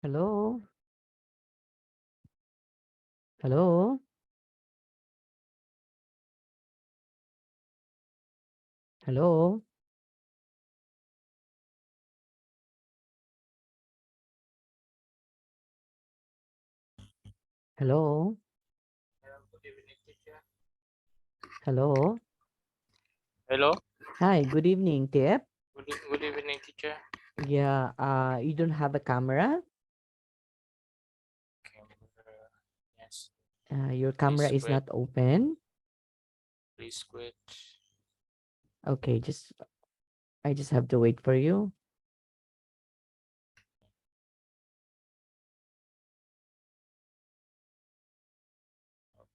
Hello? Hello? Hello? Hello? Good evening, teacher. Hello? Hello. Hi, good evening, Tiep. Good evening, teacher. Yeah, you don't have a camera? Camera. Yes. Your camera Please is quit. not open. Please quit. Okay, I just have to wait for you.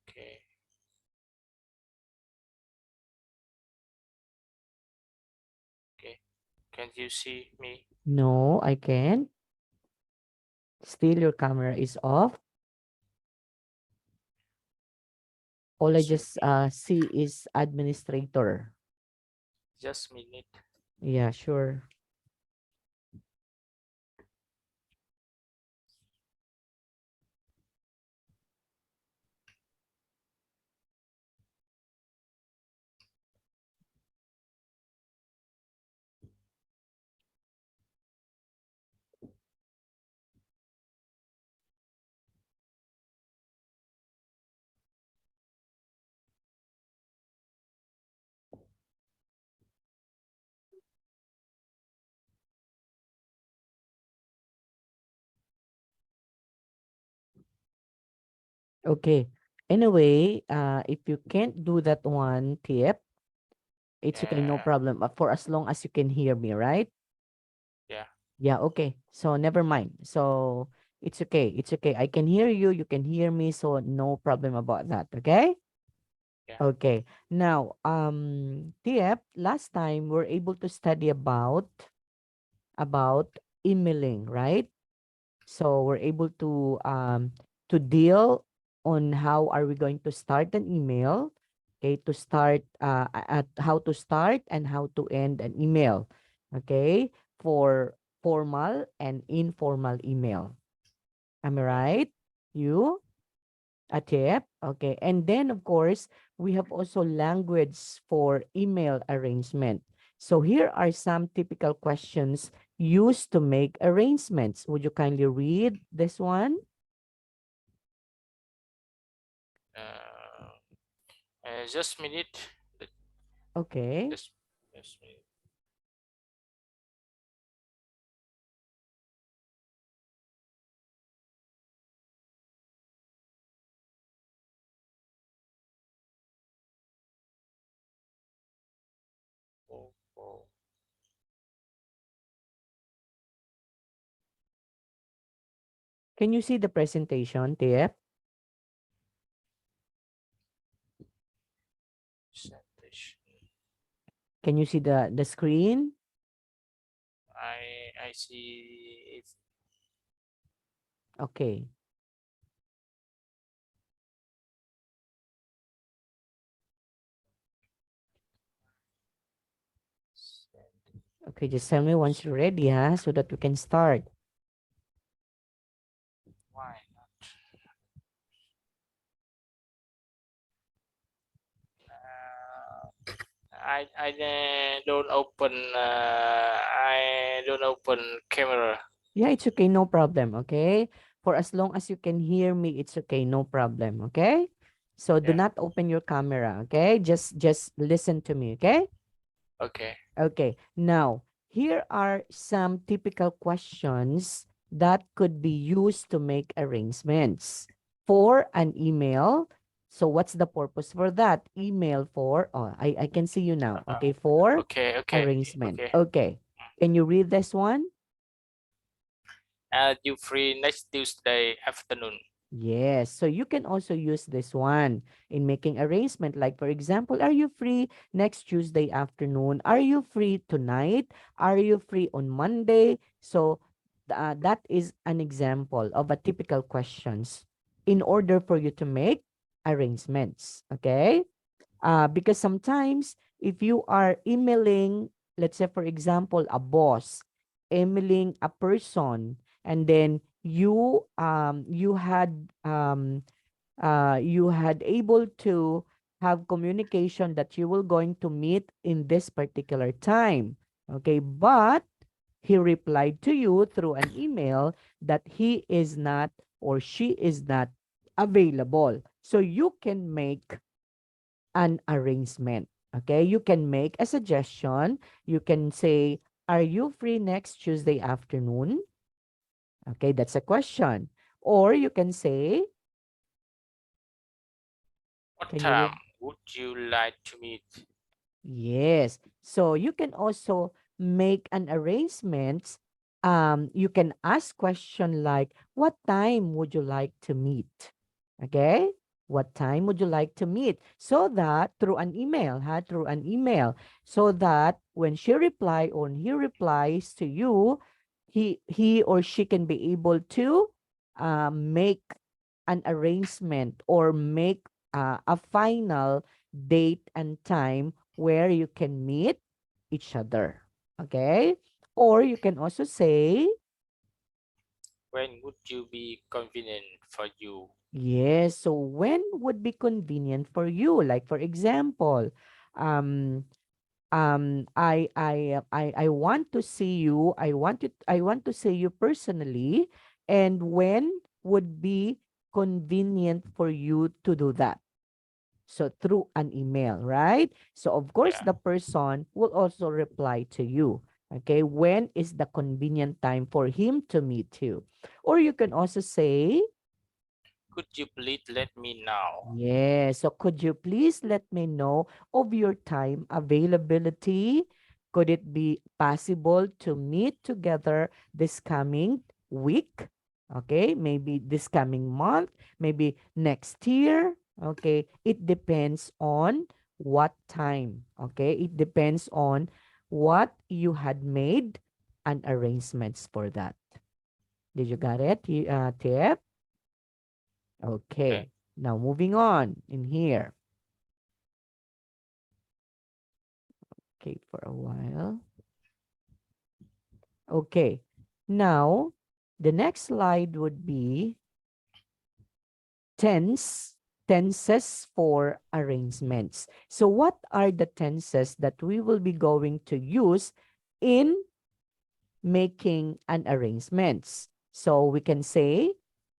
Okay. Okay. Can't you see me? No, I can't. Still, your camera is off. All I Just a just see is administrator. just minute. Yeah, sure. Okay. Anyway, if you can't do that one, Tiep, it's okay, no Yeah. problem. For as long as you can hear me, right? Yeah. Yeah, okay. So never mind. So it's okay. It's okay. I can hear you. You can hear me. So no problem about that. Okay? Yeah. Okay. Now, Tiep, last time we're able to study about emailing, right? So we're able to deal on how are we going to start an email, okay, to start at how to start and how to end an email, okay, for formal and informal email. Am I Yeah. right? You? A tip? Okay. And then of course, we have also language for email arrangement. So here are some typical questions used to make arrangements. Would you kindly read this one? Uh, just minute. Let- Okay. Just minute. Oh, oh. Can you see the presentation, Tiep? Presentation. Can you see the screen? I see it. Okay. Okay, just tell me once you're ready, huh? So that we can start. Why not? I don't open camera. Yeah, it's okay, no problem, okay? For as long as you can hear me, it's okay, no problem, okay? So do Yeah. not open your camera, okay? Just listen to me, okay? Okay. Okay. Now, here are some typical questions that could be used to make arrangements for an email. So what's the purpose for that? Email for, oh, I can see you now. Uh, Okay, for okay. Okay. arrangement. Okay. Okay. Can you read this one? You free next Tuesday afternoon? Yes, so you can also use this one in making arrangement. Like, for example, are you free next Tuesday afternoon? Are you free tonight? Are you free on Monday? So that is an example of a typical questions in order for you to make arrangements. Okay? Because sometimes if you are emailing, let's say, for example, a boss, emailing a person, and then you had able to have communication that you were going to meet in this particular time. Okay, but he replied to you through an email that he is not or she is not available. So you can make an arrangement. Okay, you can make a suggestion. You can say, are you free next Tuesday afternoon? Okay, that's a question. Or you can say, What can you time read? would you like to meet? Yes. So you can also make an arrangement. You can ask question like, what time would you like to meet? Okay? What time would you like to meet? So that through an email, through an email, so that when she reply or he replies to you, he or she can be able to make an arrangement or make a final date and time where you can meet each other. Okay? Or you can also say, When would you be convenient for you? yes, so when would be convenient for you? Like for example, um I want to see you. I want to see you personally, and when would be convenient for you to do that? So through an email, right? So of course Yeah. the person will also reply to you. Okay, when is the convenient time for him to meet you? Or you can also say, Could you please let me know? yes. So could you please let me know of your time availability? Could it be possible to meet together this coming week? Okay, maybe this coming month, maybe next year. Okay, it depends on what time. Okay, it depends on what you had made and arrangements for that. Did you got it, Tiep? Okay. Okay, now moving on in here. Okay, for a while. Okay. Now, the next slide would be tenses for arrangements. So what are the tenses that we will be going to use in making an arrangements? So we can say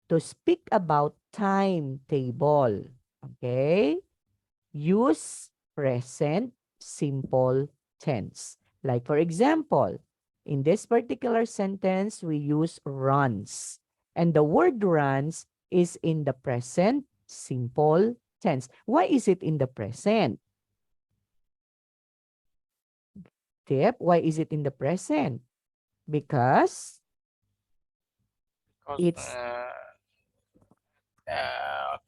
to speak about timetable. Okay? Use present simple tense. Like for example, in this particular sentence, we use runs. And the word runs is in the present simple tense. Why is it in the present? Tip, why is it in the present? Because Because it's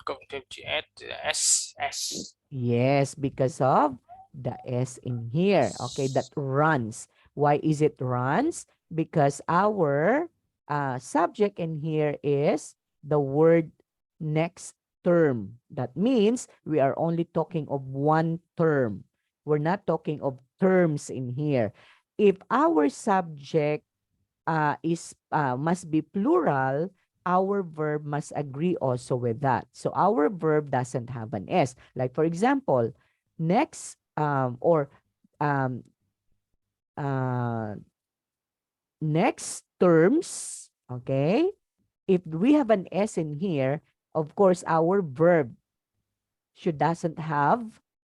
going to add S. yes, because of the S in here. Okay, that runs. Why is it runs? Because our subject in here is the word next term. That means we are only talking of one term. We're not talking of terms in here. If our subject is must be plural, our verb must agree also with that. So our verb doesn't have an S. Like for example, next or um, uh, next terms, okay? If we have an S in here, of course our verb should doesn't have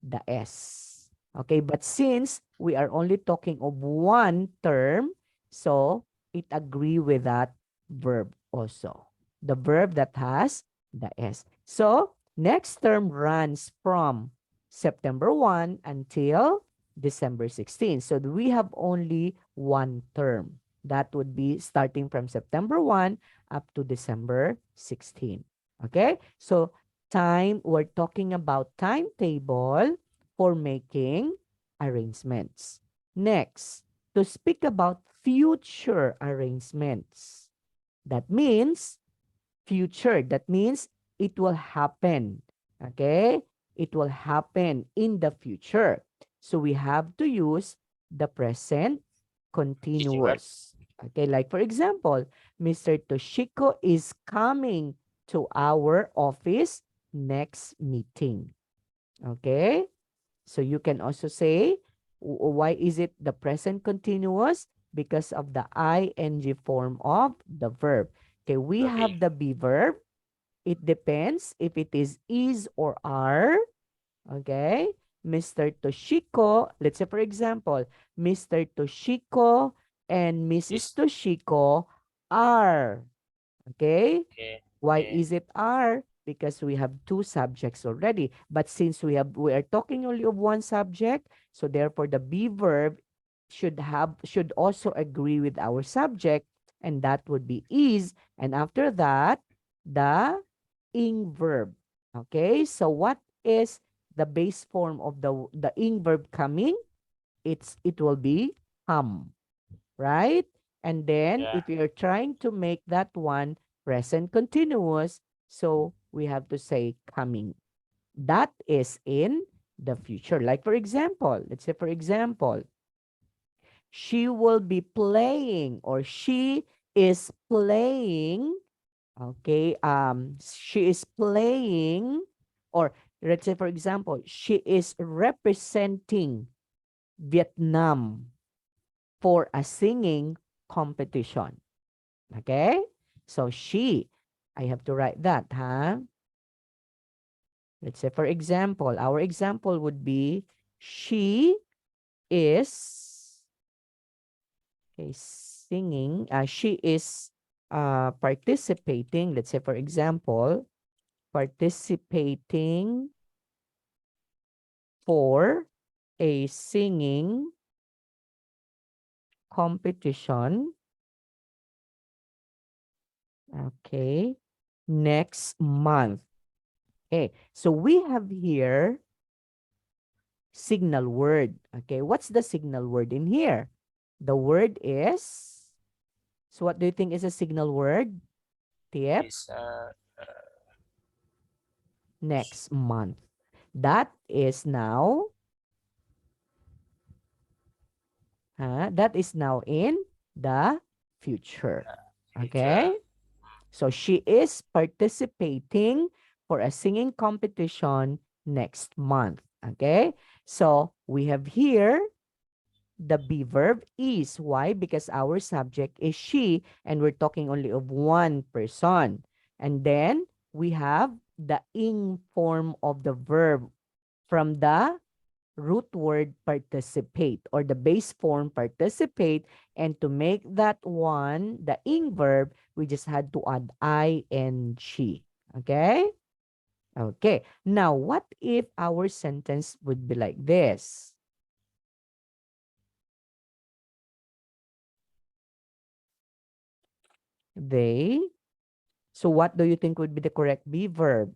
the S. Okay, but since we are only talking of one term, so it agree with that verb also. The verb that has the S. So next term runs from September 1 until December 16. So we have only one term. That would be starting from September 1 up to December 16. Okay? So we're talking about timetable for making arrangements. Next, to speak about future arrangements. That means future. That means it will happen. Okay? It will happen in the future. So we have to use the present Continuous. continuous. Okay, like for example, Mr. Toshiko is coming to our office next meeting. Okay? So you can also say, why is it the present continuous? Because of the ing form of the verb. Okay, we Okay. have the be verb. It depends if it is or are. Okay? Mr. Toshiko, let's say for example, Mr. Toshiko and Mrs. Is Toshiko are. Okay? okay. Why Okay. is it are? Because we have two subjects already. But since we are talking only of one subject, so therefore the be verb should also agree with our subject, and that would be is. And after that, the ing verb. Okay? So what is the base form of the ing verb coming? It will be come, right? And then Yeah. if you're trying to make that one present continuous, so we have to say coming. That is in the future. Like for example, let's say for example, she will be playing or she is playing, okay? She is playing, or let's say for example, she is representing Vietnam for a singing competition. Okay? So she, I have to write that, huh? Let's say, for example, our example would be she is, okay, singing, she is participating, let's say, for example, participating for a singing competition, okay, next month. Okay, so we have here signal word. Okay, what's the signal word in here? The word is, so what do you think is a signal word? Tiep, Is next month. That is now, that is now in the future. future. Okay, so she is participating for a singing competition next month. Okay, so we have here the be verb is. Why? Because our subject is she and we're talking only of one person. And then we have the ing form of the verb from the root word participate or the base form participate. And to make that one, the ing verb, we just had to add ing. Okay? Okay. Now, what if our sentence would be like this? They. So what do you think would be the correct be verb?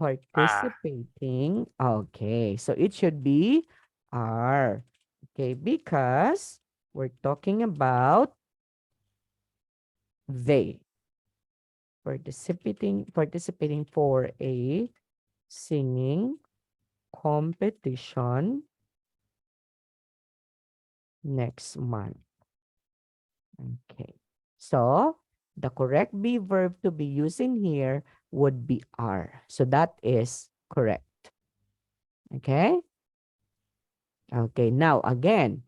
Ah. Participating. Okay. So it should be are. Okay. Because we're talking about they. Participating for a singing competition next month. Okay. So the correct be verb to be used in here would be are. So that is correct. Okay. Okay, now again,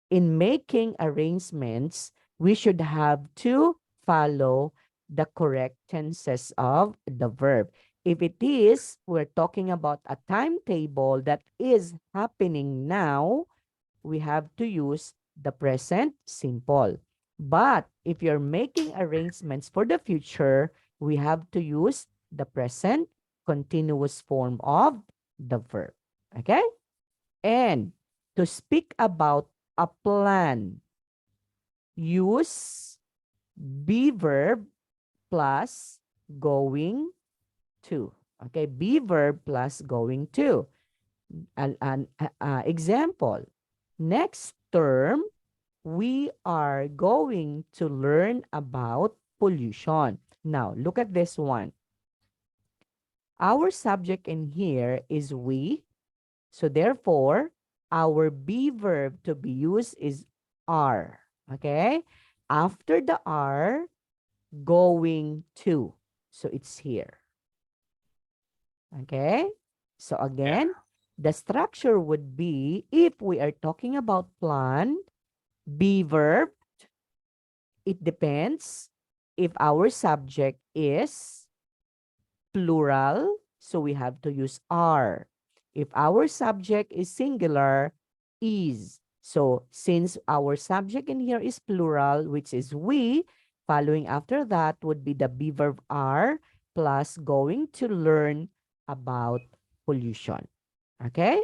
in making arrangements, we should have to follow the correct tenses of the verb. If it is, we're talking about a timetable that is happening now, we have to use the present simple. But if you're making arrangements for the future, we have to use the present continuous form of the verb. Okay? And to speak about a plan, use be verb plus going to. Okay, be verb plus going to. An example, next term, we are going to learn about pollution. Now, look at this one. Our subject in here is we. So therefore, our be verb to be used is are. Okay? After the are, going to. So it's here. Okay? So Yeah. again, the structure would be, if we are talking about plan, be verb, it depends if our subject is plural, so we have to use are. If our subject is singular, is. So since our subject in here is plural, which is we, following after that would be the be verb are plus going to learn about pollution. Okay?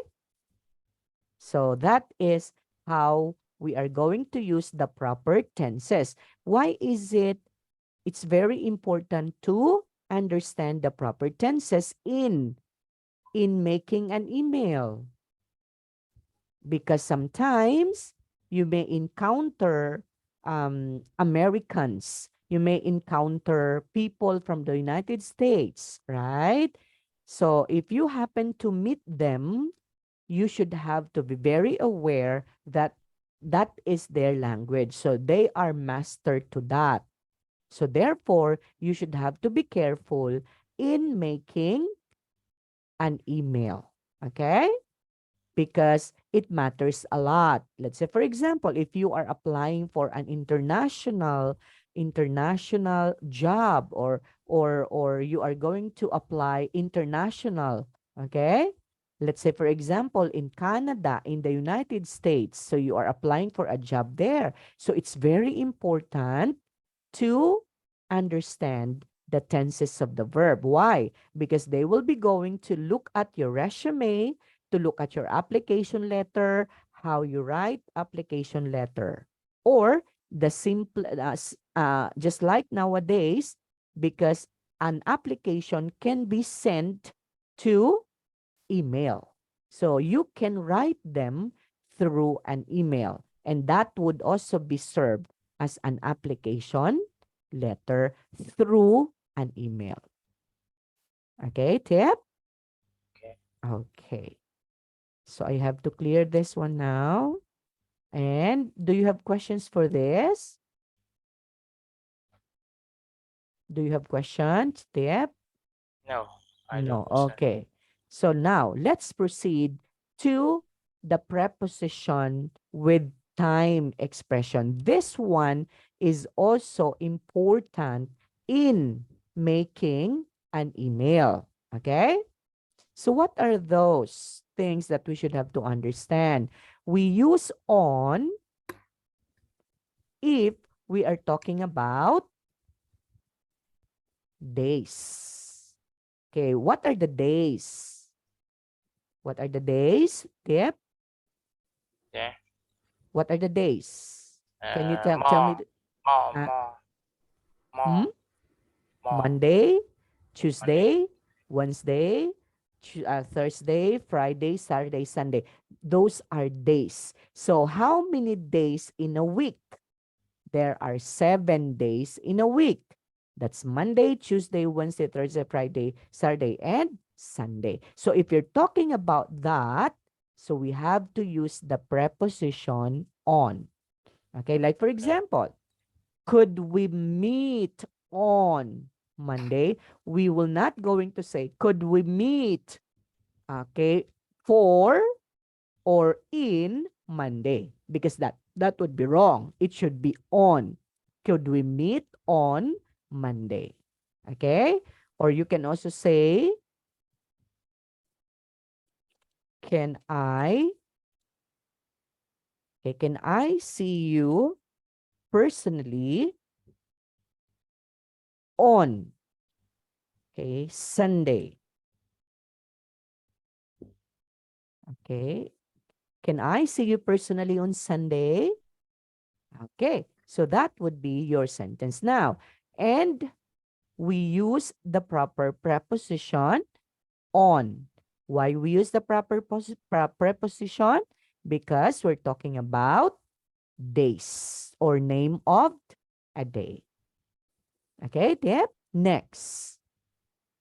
So that is how we are going to use the proper tenses. Why is it it's very important to understand the proper tenses in making an email, because sometimes you may encounter Americans, you may encounter people from the United States, right? So if you happen to meet them, you should have to be very aware that that is their language, so they are master to that. So therefore, you should have to be careful in making an email. Okay? Because it matters a lot. Let's say, for example, if you are applying for an international job, or you are going to apply international, okay? Let's say, for example, in Canada, in the United States, so you are applying for a job there. So it's very important to understand the tenses of the verb. Why? Because they will be going to look at your resume, to look at your application letter, how you write application letter. Or the simple, just like nowadays, because an application can be sent to email. So you can write them through an email. And that would also be served as an application letter through an email. Okay, Tip? Okay. Okay. So I have to clear this one now. And do you have questions for this? Do you have questions, Tip? No, I don't No. question. Okay. So now let's proceed to the preposition with time expression. This one is also important in making an email. Okay? So what are those things that we should have to understand? We use on if we are talking about days. Okay, what are the days? What are the days? Tip? Yeah. What are the days? Can you tell me? More, more, Uh, more, hmm? more, more. Monday, Monday. Tuesday, Wednesday, Thursday, Friday, Saturday, Sunday. Those are days. So how many days in a week? There are 7 days in a week. That's Monday, Tuesday, Wednesday, Thursday, Friday, Saturday, and Sunday. So if you're talking about that, so we have to use the preposition on. Okay, like for Yeah. example, could we meet on Monday? We will not going to say, could we meet, okay, for or in Monday, because that would be wrong. It should be on. Could we meet on Monday? Okay? Or you can also say, can I, okay, can I see you personally on, okay, Sunday? Okay? Can I see you personally on Sunday? Okay. So that would be your sentence now. And we use the proper preposition on. Why we use the proper preposition? Because we're talking about days or name of a day. Okay, Deb? Next,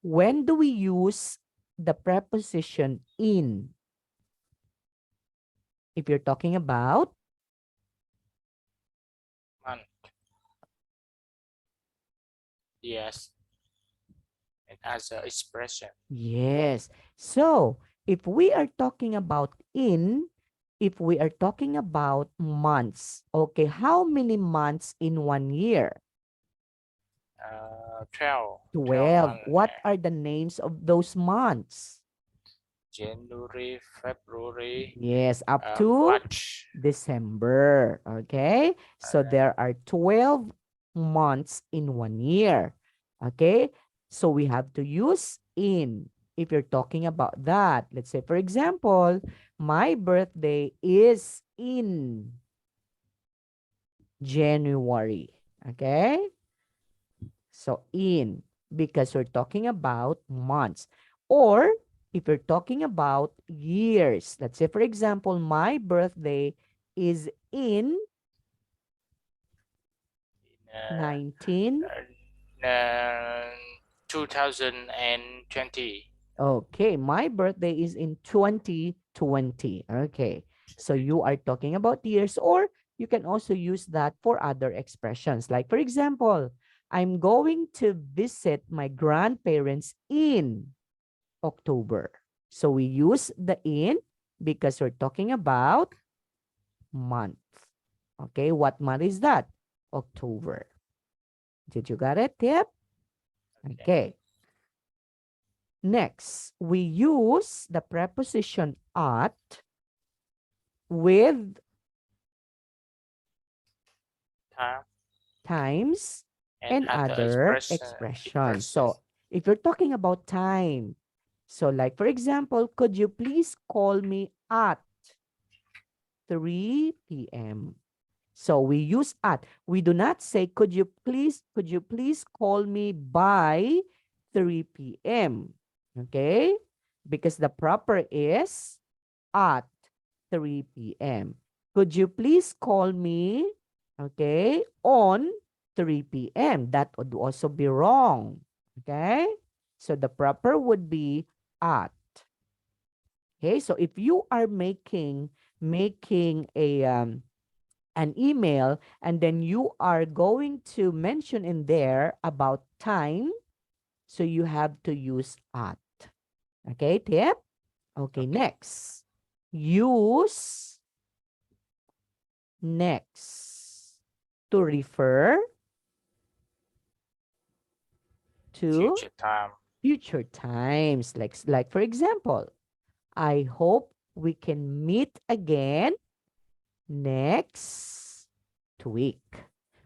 when do we use the preposition in? If you're talking about Month. Yes. And as a expression. Yes. So, if we are talking about if we are talking about months, okay, how many months in 1 year? 12 12. months. What are the names of those months? January, February, Yes, up to March. December. Okay. So Okay. there are 12 months in 1 year. Okay. So we have to use in if you're talking about that. Let's say, for example, my birthday is in January. Okay. So in, because we're talking about months. Or if you're talking about years, let's say, for example, my birthday is in Uh, 19. uh, 2020. Okay, my birthday is in 2020. Okay, so you are talking about years, or you can also use that for other expressions. Like, for example, I'm going to visit my grandparents in October. So we use the in because we're talking about month. Okay, what month is that? October. Did you got it? Yep. Okay. Okay. Next, we use the preposition at with Time times and and other other expressions. So expressions. if you're talking about time, so like for example, could you please call me at 3 p.m.? So we use at. We do not say, could you please call me by 3 p.m. Okay? Because the proper is at 3 p.m. Could you please call me, okay, on 3 p.m.? That would also be wrong. Okay? So the proper would be at. Okay? So if you are making a an email, and then you are going to mention in there about time, so you have to use at. Okay, tip? Okay, Okay. use next to refer to Future time. future times. Like for example, I hope we can meet again next week.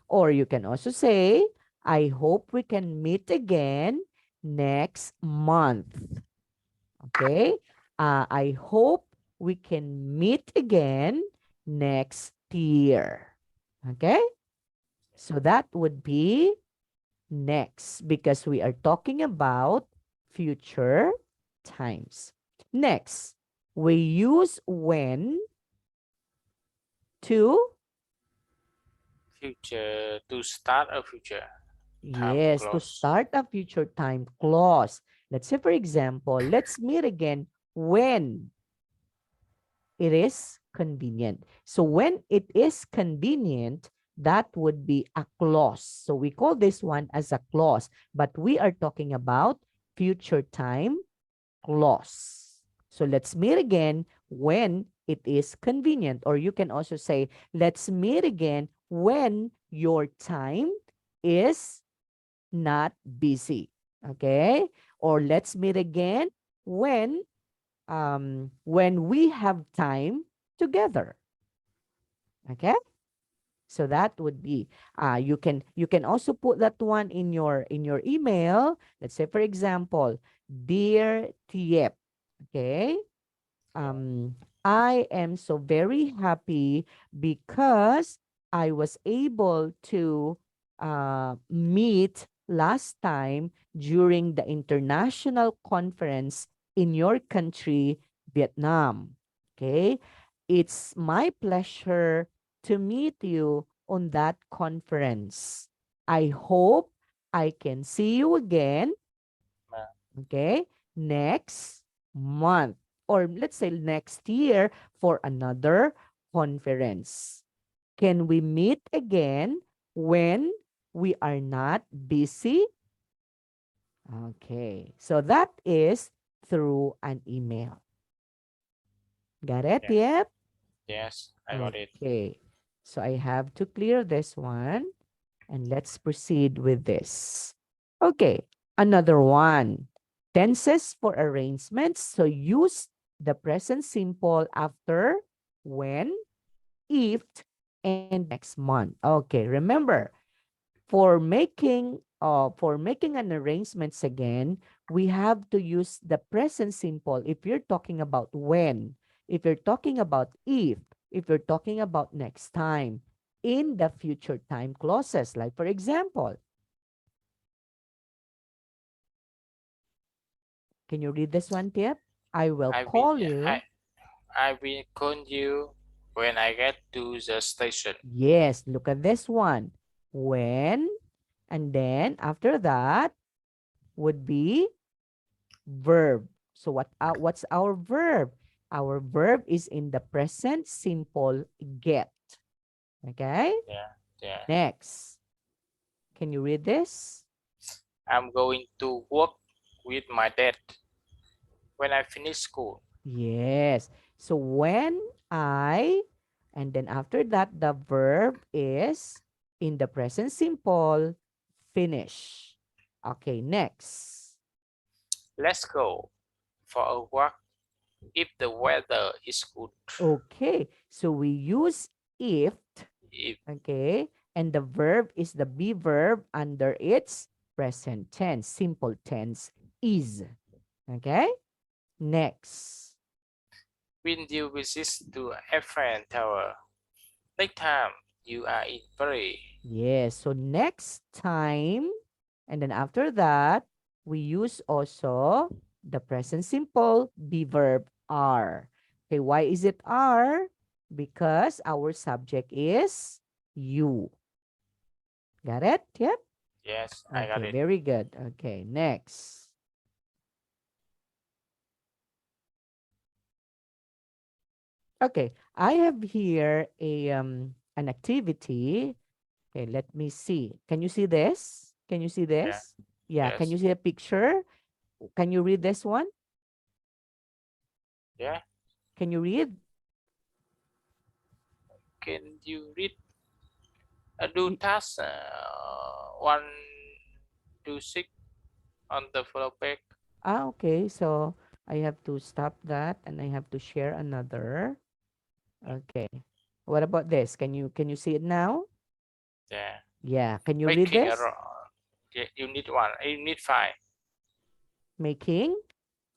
Or you can also say, I hope we can meet again next month. Okay? I hope we can meet again next year. Okay? So that would be next because we are talking about future times. Next, we use when to. Future to start a future time Yes, to clause. start a future time clause. Let's say, for example, let's meet again when it is convenient. So when it is convenient, that would be a clause. So we call this one as a clause, but we are talking about future time clause. So let's meet again when it is convenient. Or you can also say, let's meet again when your time is not busy. Okay? Or let's meet again when we have time together. Okay? So that would be you can also put that one in your email. Let's say for example, dear Tiep. Okay? Okay. I am so very happy because I was able to meet last time during the international conference in your country, Vietnam. Okay. It's my pleasure to meet you on that conference. I hope I can see you again. Okay. Next month, or let's say next year for another conference. Can we meet again when we are not busy? Okay. So that is through an email. Got it? Yeah. Yep. Yes, I got it. Okay. So I have to clear this one and let's proceed with this. Okay. Another one. Tenses for arrangements. So use the present simple after when, if, and next month. Okay. Remember, for making an arrangements again, we have to use the present simple if you're talking about when, if you're talking about if you're talking about next time, in the future time clauses. Like for example, can you read this one, Tip? I will I will, call I, you. I will call you when I get to the station. Yes, look at this one. When, and then after that would be verb. So what's our verb? Our verb is in the present simple get. Okay? Yeah, yeah. Next. Can you read this? I'm going to work with my dad when I finish school. Yes. So when I, and then after that, the verb is in the present simple finish. Okay, next. Let's go for a walk if the weather is good. Okay, so we use if. If Okay. And the verb is the be verb under its present tense, simple tense is. Okay. Next. when you visit to Eiffel Tower, next time you are in Paris. Yes. So next time. And then after that, we use also the present simple be verb are. Okay. Why is it are? Because our subject is you. Got it? Yep. Yes, I got Okay. it. Very good. Okay. Next. Okay, I have here a an activity. Okay, let me see. Can you see this? Can you see Yeah, this? Yeah, can you yes, see a picture? Can you read this one? yeah. Can you read? Can you read do Y- task 1 to 6 on the follow page? okay. So I have to stop that and I have to share another. Yeah, Okay. What about this? Can you see it now? yeah. Yeah, can you read Making a this? yeah, you need one. You need five. Making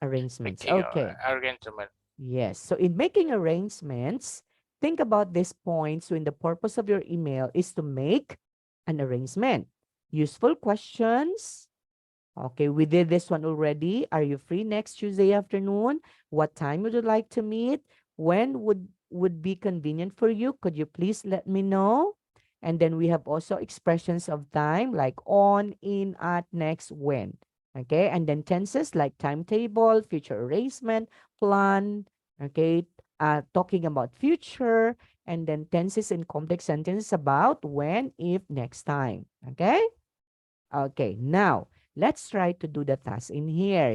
arrangements. Making Okay. arrangement. Yes. So in making arrangements, think about these points when the purpose of your email is to make an arrangement. Useful questions. Okay, we did this one already. Are you free next Tuesday afternoon? What time would you like to meet? When would be convenient for you? Could you please let me know? And then we have also expressions of time like on, in, at, next, when. Okay, and then tenses like timetable, future arrangement, plan. Okay, talking about future, and then tenses in complex sentences about when, if, next time. Okay. Okay, now let's try to do the task in here.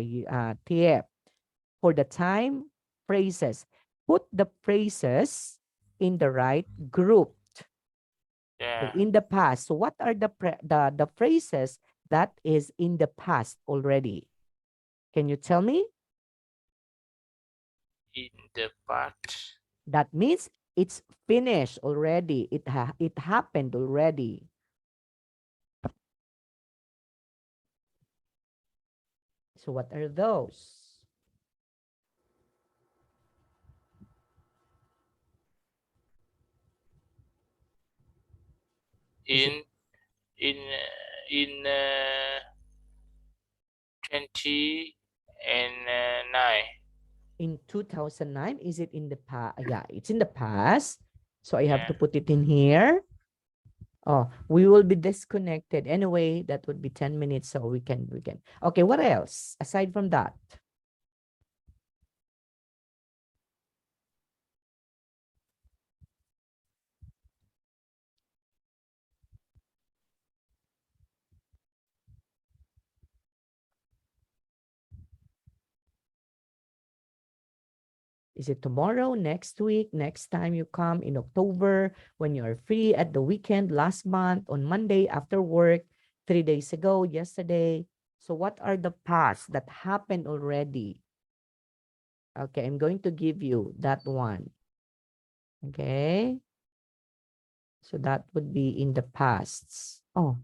Tiep. For the time phrases, put the phrases in the right group. Okay, Yeah, in the past. So what are the phrases that is in the past already? Can you tell me? in the part. That means it's finished already. It happened already. So what are those? Is it In in 20 and 9. in 2009? Is it in the past? Yeah, it's in the past. So I have Yeah. to put it in here. Oh, we will be disconnected. Anyway, that would be 10 minutes. So we can. Okay, what else? Aside from that, Is it tomorrow, next week, next time you come in October, when you are free at the weekend, last month, on Monday after work, 3 days ago, yesterday? So what are the past that happened already? Okay, I'm going to give you that one. Okay, so that would be in the past. Oh,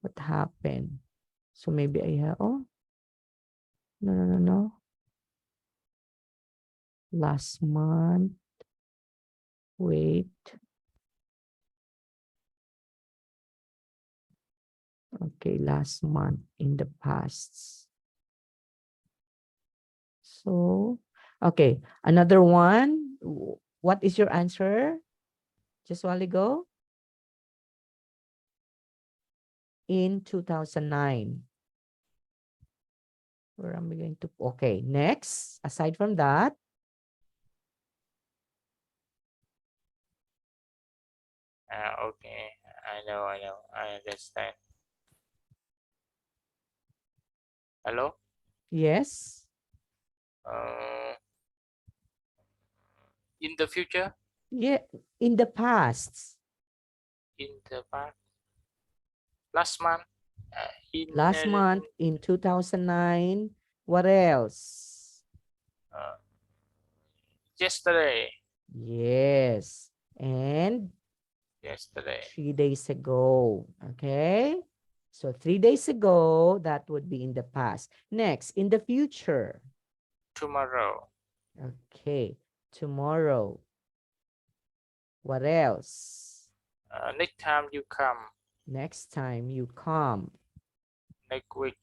what happened? So maybe I have, oh, no, no, no, no. Last month, wait. Okay, last month in the past. So, okay, another one. What is your answer? Just a while ago? In 2009. Where am I going to? Okay, next. Aside from that, Okay. I know. I understand. Hello? yes. Uh, in the future? Yeah, in the past. In the past? Last month? Last month in 2009. What else? Uh, yesterday. Yes. And Yesterday. 3 days ago. Okay. So 3 days ago, that would be in the past. Next, in the future. Tomorrow. Okay. Tomorrow. What else? Next time you come. Next time you come. Next week.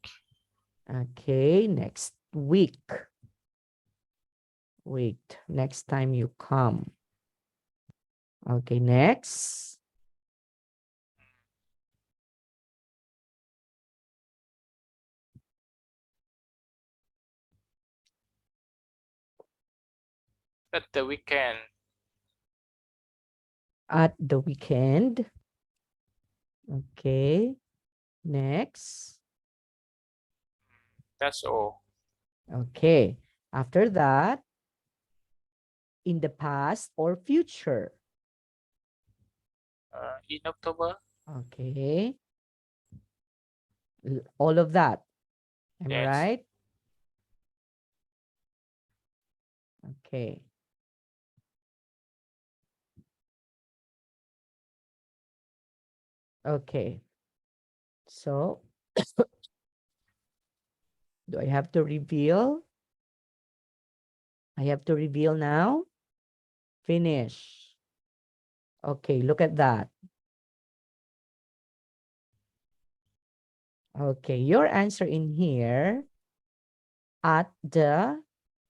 Okay. Next week. Wait. Next time you come. Okay. Next. At the weekend. At the weekend. Okay. Next. That's all. Okay. After that, in the past or future. In October. Okay. All of that. Am I Yes. right? Okay. Okay. So, do I have to reveal? I have to reveal now. Finish. Okay, look at that. Okay, your answer in here, at the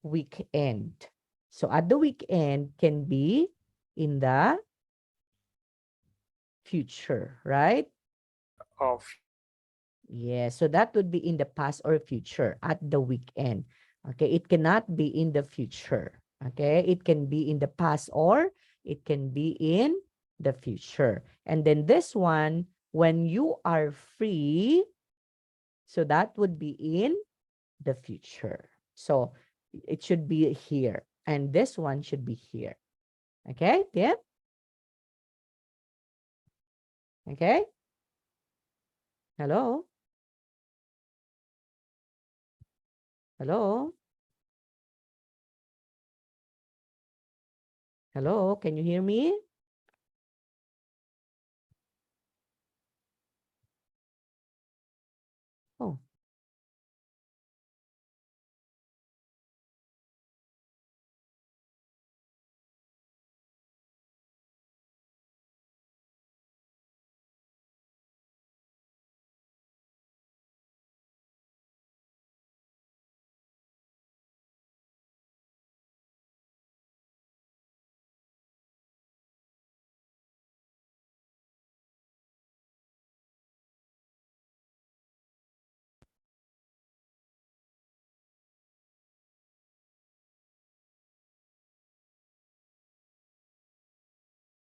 weekend. So at the weekend can be in the future, right? Of Yeah, so that would be in the past or future at the weekend. Okay, it cannot be in the future. Okay, it can be in the past or it can be in the future. And then this one, when you are free, so that would be in the future. So it should be here. And this one should be here. Okay, yeah? Okay? Hello? Hello? Hello? Can you hear me?